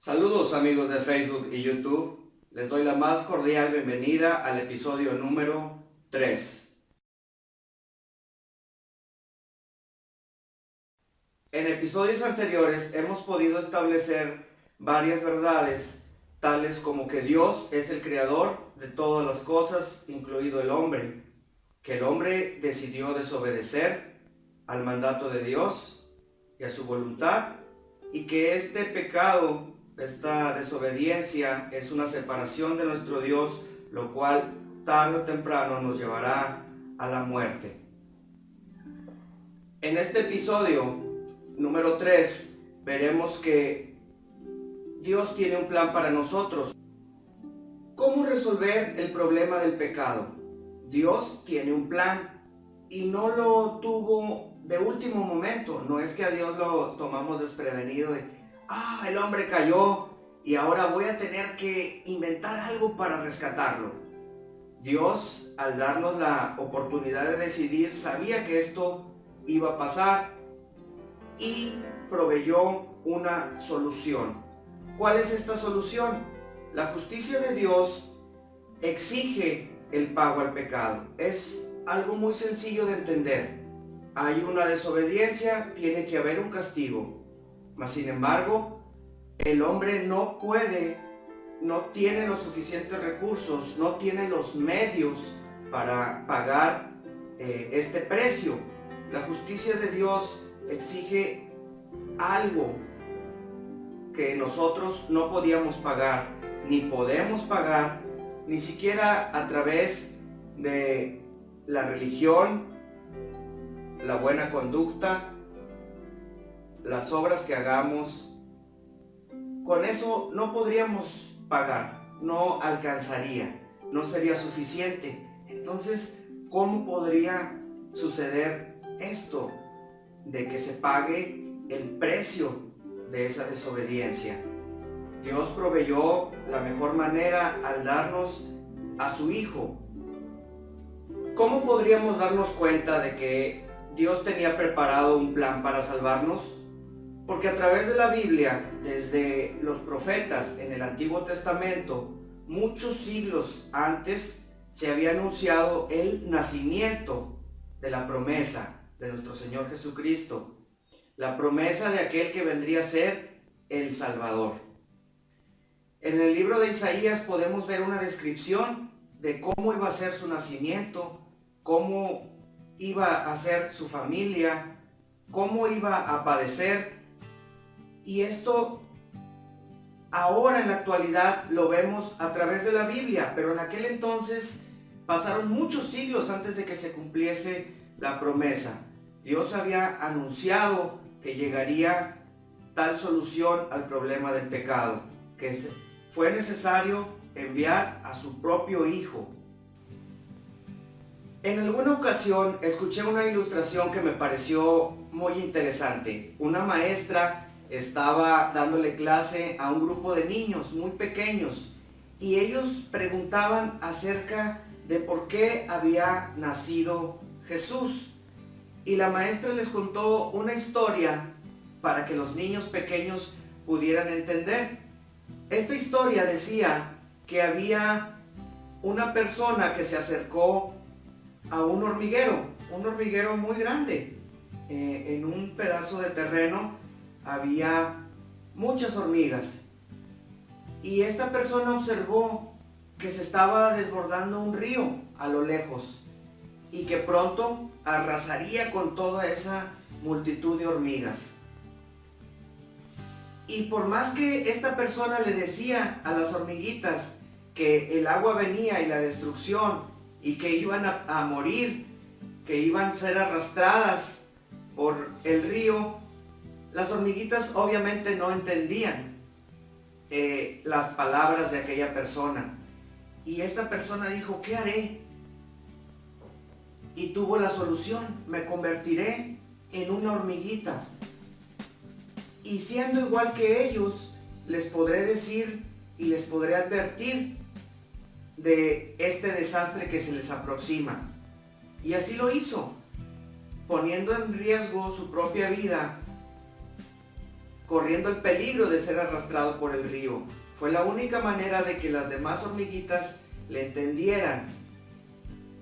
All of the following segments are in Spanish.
Saludos amigos de Facebook y YouTube, les doy la más cordial bienvenida al episodio número 3. En episodios anteriores hemos podido establecer varias verdades, tales como que Dios es el creador de todas las cosas, incluido el hombre, que el hombre decidió desobedecer al mandato de Dios y a su voluntad, y que este pecado, esta desobediencia, es una separación de nuestro Dios, lo cual tarde o temprano nos llevará a la muerte. En este episodio número 3 veremos que Dios tiene un plan para nosotros. ¿Cómo resolver el problema del pecado? Dios tiene un plan y no lo tuvo de último momento. No es que a Dios lo tomamos desprevenido de el hombre cayó y ahora voy a tener que inventar algo para rescatarlo. Dios, al darnos la oportunidad de decidir, sabía que esto iba a pasar y proveyó una solución. ¿Cuál es esta solución? La justicia de Dios exige el pago al pecado. Es algo muy sencillo de entender. Hay una desobediencia, tiene que haber un castigo. Mas sin embargo, el hombre no tiene los suficientes recursos, no tiene los medios para pagar este precio. La justicia de Dios exige algo que nosotros no podíamos pagar, ni podemos pagar, ni siquiera a través de la religión, la buena conducta, las obras que hagamos. Con eso no podríamos pagar, no alcanzaría, no sería suficiente. Entonces, ¿cómo podría suceder esto de que se pague el precio de esa desobediencia? Dios proveyó la mejor manera al darnos a su Hijo. ¿Cómo podríamos darnos cuenta de que Dios tenía preparado un plan para salvarnos? Porque a través de la Biblia, desde los profetas en el Antiguo Testamento, muchos siglos antes se había anunciado el nacimiento de la promesa de nuestro Señor Jesucristo, la promesa de aquel que vendría a ser el Salvador. En el libro de Isaías podemos ver una descripción de cómo iba a ser su nacimiento, cómo iba a ser su familia, cómo iba a padecer. Y esto ahora en la actualidad lo vemos a través de la Biblia, pero en aquel entonces pasaron muchos siglos antes de que se cumpliese la promesa. Dios había anunciado que llegaría tal solución al problema del pecado, que fue necesario enviar a su propio Hijo. En alguna ocasión escuché una ilustración que me pareció muy interesante. Una maestra estaba dándole clase a un grupo de niños muy pequeños y ellos preguntaban acerca de por qué había nacido Jesús. Y la maestra les contó una historia para que los niños pequeños pudieran entender. Esta historia decía que había una persona que se acercó a un hormiguero muy grande. En un pedazo de terreno había muchas hormigas. Y esta persona observó que se estaba desbordando un río a lo lejos y que pronto arrasaría con toda esa multitud de hormigas. Y por más que esta persona le decía a las hormiguitas que el agua venía y la destrucción y que iban a morir, que iban a ser arrastradas por el río, las hormiguitas obviamente no entendían las palabras de aquella persona. Y esta persona dijo, ¿qué haré? Y tuvo la solución: me convertiré en una hormiguita. Y siendo igual que ellos, les podré decir y les podré advertir de este desastre que se les aproxima. Y así lo hizo, poniendo en riesgo su propia vida corriendo el peligro de ser arrastrado por el río. Fue la única manera de que las demás hormiguitas le entendieran.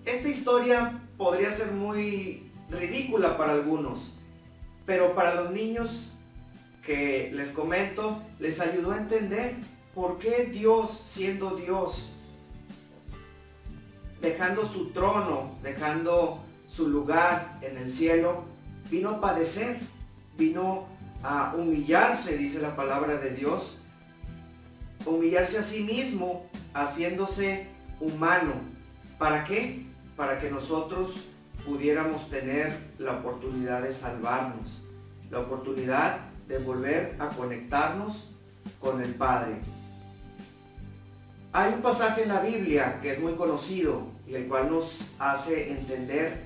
Esta historia podría ser muy ridícula para algunos, pero para los niños que les comento, les ayudó a entender por qué Dios, siendo Dios, dejando su trono, dejando su lugar en el cielo, vino a padecer, vino a humillarse, dice la palabra de Dios, humillarse a sí mismo, haciéndose humano. ¿Para qué? Para que nosotros pudiéramos tener la oportunidad de salvarnos, la oportunidad de volver a conectarnos con el Padre. Hay un pasaje en la Biblia que es muy conocido y el cual nos hace entender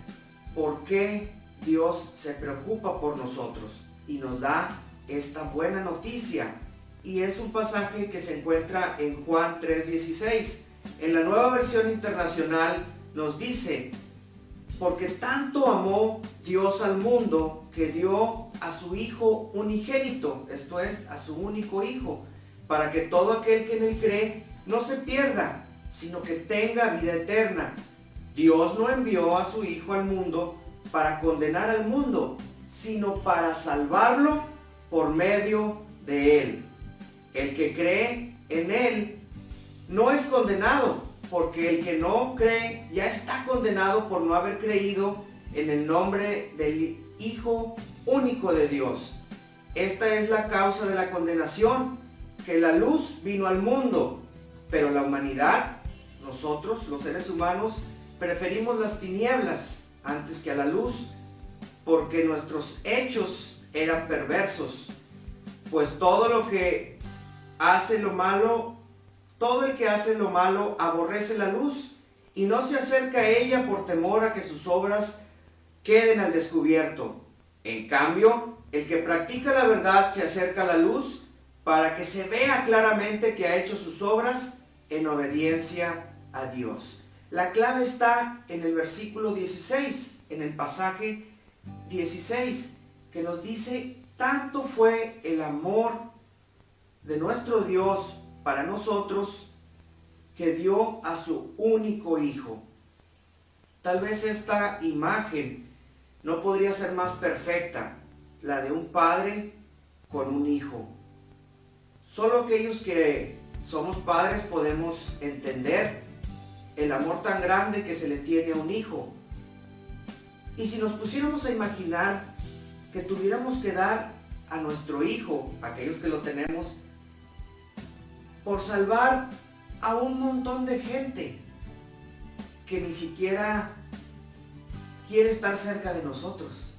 por qué Dios se preocupa por nosotros y nos da esta buena noticia. Y es un pasaje que se encuentra en Juan 3:16. En la Nueva Versión Internacional nos dice: porque tanto amó Dios al mundo que dio a su Hijo unigénito, esto es, a su único Hijo, para que todo aquel que en él cree no se pierda, sino que tenga vida eterna. Dios no envió a su Hijo al mundo para condenar al mundo, sino para salvarlo por medio de él. El que cree en él no es condenado, porque el que no cree ya está condenado por no haber creído en el nombre del Hijo único de Dios. Esta es la causa de la condenación, que la luz vino al mundo, pero la humanidad, nosotros, los seres humanos, preferimos las tinieblas antes que a la luz, porque nuestros hechos eran perversos. Pues todo el que hace lo malo aborrece la luz y no se acerca a ella por temor a que sus obras queden al descubierto. En cambio, el que practica la verdad se acerca a la luz para que se vea claramente que ha hecho sus obras en obediencia a Dios. La clave está en el versículo 16, en el pasaje 16, que nos dice: tanto fue el amor de nuestro Dios para nosotros que dio a su único Hijo. Tal vez esta imagen no podría ser más perfecta, la de un padre con un hijo. Solo aquellos que somos padres podemos entender el amor tan grande que se le tiene a un hijo. Y si nos pusiéramos a imaginar que tuviéramos que dar a nuestro hijo, aquellos que lo tenemos, por salvar a un montón de gente que ni siquiera quiere estar cerca de nosotros,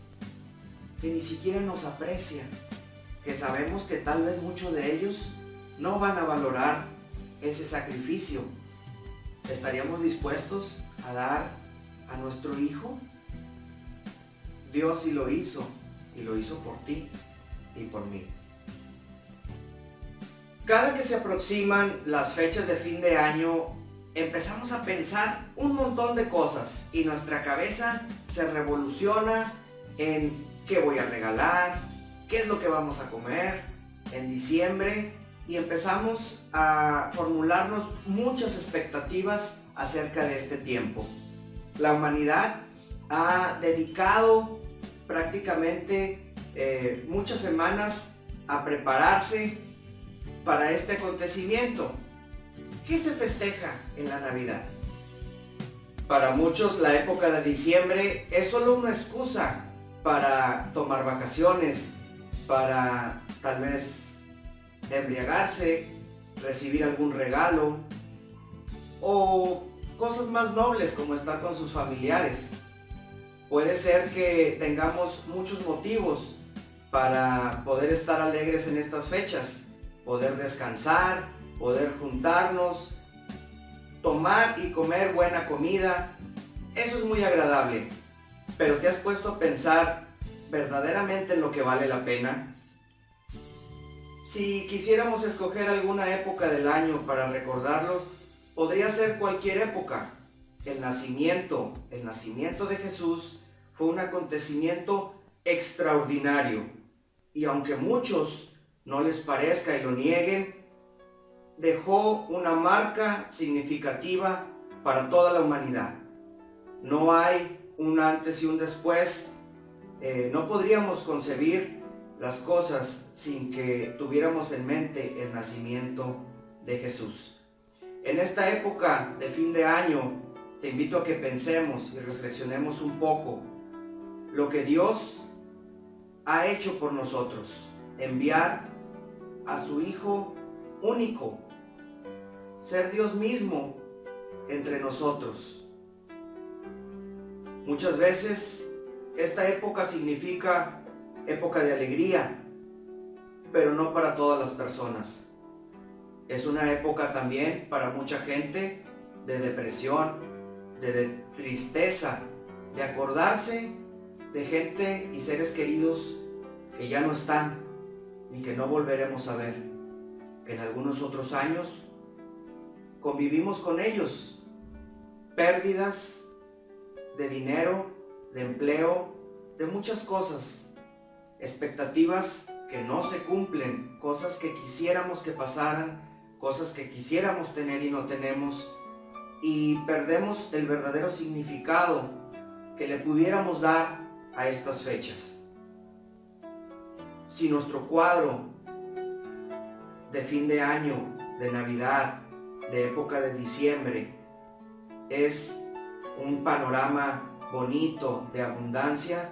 que ni siquiera nos aprecia, que sabemos que tal vez muchos de ellos no van a valorar ese sacrificio. ¿Estaríamos dispuestos a dar a nuestro hijo? Dios sí lo hizo, y lo hizo por ti y por mí. Cada que se aproximan las fechas de fin de año, empezamos a pensar un montón de cosas y nuestra cabeza se revoluciona en qué voy a regalar, qué es lo que vamos a comer en diciembre, y empezamos a formularnos muchas expectativas acerca de este tiempo. La humanidad ha dedicado prácticamente muchas semanas a prepararse para este acontecimiento. ¿Qué se festeja en la Navidad? Para muchos la época de diciembre es solo una excusa para tomar vacaciones, para tal vez embriagarse, recibir algún regalo o cosas más nobles como estar con sus familiares. Puede ser que tengamos muchos motivos para poder estar alegres en estas fechas, poder descansar, poder juntarnos, tomar y comer buena comida. Eso es muy agradable, pero ¿te has puesto a pensar verdaderamente en lo que vale la pena? Si quisiéramos escoger alguna época del año para recordarlo, podría ser cualquier época. El nacimiento de Jesús fue un acontecimiento extraordinario. Y aunque muchos no les parezca y lo nieguen, dejó una marca significativa para toda la humanidad. No hay un antes y un después. No podríamos concebir las cosas sin que tuviéramos en mente el nacimiento de Jesús. En esta época de fin de año, te invito a que pensemos y reflexionemos un poco lo que Dios ha hecho por nosotros. Enviar a su Hijo único, ser Dios mismo entre nosotros. Muchas veces esta época significa época de alegría, pero no para todas las personas. Es una época también para mucha gente de depresión, de tristeza, de acordarse de gente y seres queridos que ya no están y que no volveremos a ver, que en algunos otros años convivimos con ellos. Pérdidas de dinero, de empleo, de muchas cosas, expectativas que no se cumplen, cosas que quisiéramos que pasaran, cosas que quisiéramos tener y no tenemos, y perdemos el verdadero significado que le pudiéramos dar a estas fechas. Si nuestro cuadro de fin de año, de Navidad, de época de diciembre, es un panorama bonito de abundancia,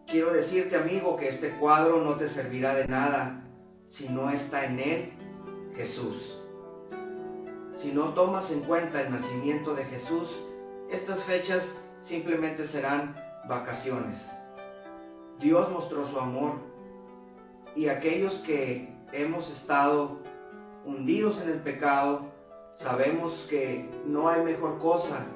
quiero decirte, amigo, que este cuadro no te servirá de nada si no está en él Jesús. Si no tomas en cuenta el nacimiento de Jesús, estas fechas simplemente serán vacaciones. Dios mostró su amor, y aquellos que hemos estado hundidos en el pecado, sabemos que no hay mejor cosa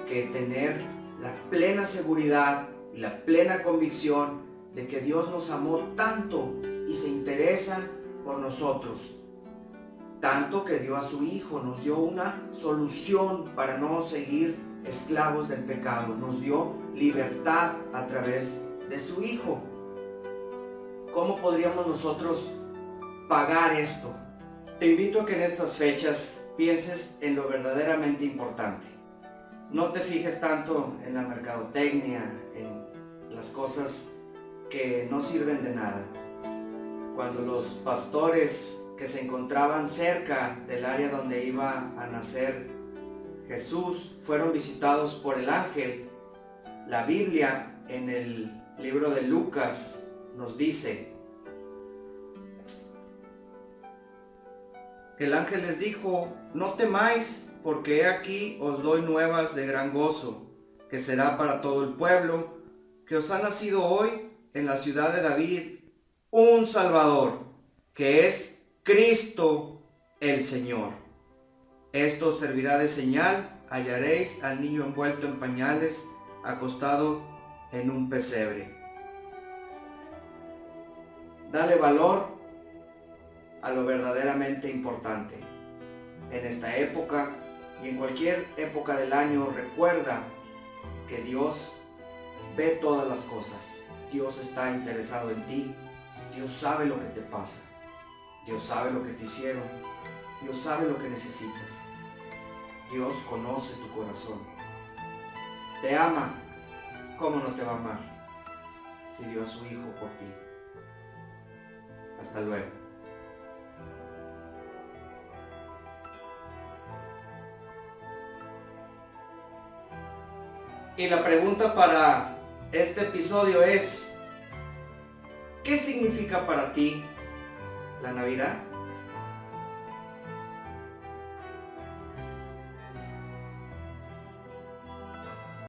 que tener la plena seguridad y la plena convicción de que Dios nos amó tanto y se interesa por nosotros. Tanto que dio a su Hijo, nos dio una solución para no seguir esclavos del pecado. Nos dio libertad a través de su Hijo. ¿Cómo podríamos nosotros pagar esto? Te invito a que en estas fechas pienses en lo verdaderamente importante. No te fijes tanto en la mercadotecnia, en las cosas que no sirven de nada. Cuando los pastores que se encontraban cerca del área donde iba a nacer Jesús fueron visitados por el ángel, la Biblia en el libro de Lucas nos dice que el ángel les dijo: no temáis, porque he aquí os doy nuevas de gran gozo, que será para todo el pueblo, que os ha nacido hoy en la ciudad de David un Salvador, que es Cristo el Señor. Esto os servirá de señal: hallaréis al niño envuelto en pañales, acostado en un pesebre. Dale valor a lo verdaderamente importante. En esta época y en cualquier época del año, recuerda que Dios ve todas las cosas. Dios está interesado en ti. Dios sabe lo que te pasa. Dios sabe lo que te hicieron. Dios sabe lo que necesitas. Dios conoce tu corazón. Te ama. ¿Cómo no te va a amar si dio a su Hijo por ti? Hasta luego. Y la pregunta para este episodio es: ¿qué significa para ti la Navidad?